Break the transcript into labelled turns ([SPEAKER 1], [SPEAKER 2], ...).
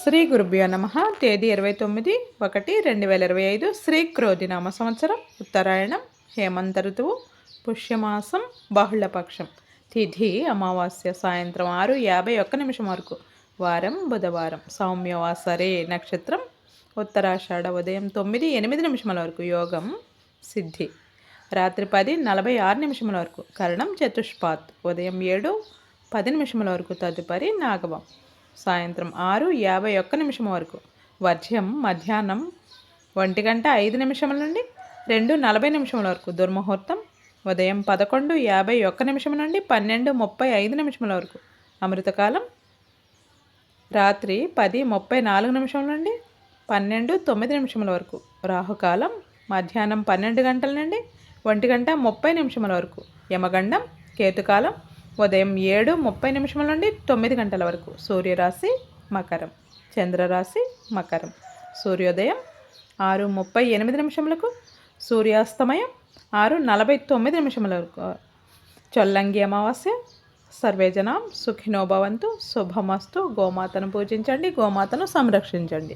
[SPEAKER 1] శ్రీ గురుభ్యో నమ. తేదీ 29/1/2025. శ్రీ క్రోధి నామ సంవత్సరం, ఉత్తరాయణం, హేమంత ఋతువు, పుష్యమాసం, బహుళపక్షం. తిథి అమావాస్య, సాయంత్రం 6:51 వరకు. వారం బుధవారం. సౌమ్యవాసరే. నక్షత్రం ఉత్తరాషాఢ. ఉదయం 9:08 వరకు. యోగం సిద్ధి. రాత్రి 10:46 వరకు. కరణం చతుష్పాత్. ఉదయం 7:10 వరకు. తదుపరి నాగవం. సాయంత్రం 6:51 వరకు. వర్జ్యం మధ్యాహ్నం 1:05 నుండి 2:40 వరకు. దుర్ముహూర్తం ఉదయం 11:51 నుండి 12:35 వరకు. అమృతకాలం రాత్రి 10:34 నుండి 12:09 వరకు. రాహుకాలం మధ్యాహ్నం 12 గంటల నుండి 1:30 వరకు. యమగండం కేతుకాలం ఉదయం 7:30 నుండి 9 గంటల వరకు. సూర్యరాశి మకరం, చంద్రరాశి మకరం. సూర్యోదయం 6:38, సూర్యాస్తమయం 6:49 వరకు. చొల్లంగి అమావాస్య. సర్వేజనం సుఖినో భవంతు. శుభమస్తు. గోమాతను పూజించండి, గోమాతను సంరక్షించండి.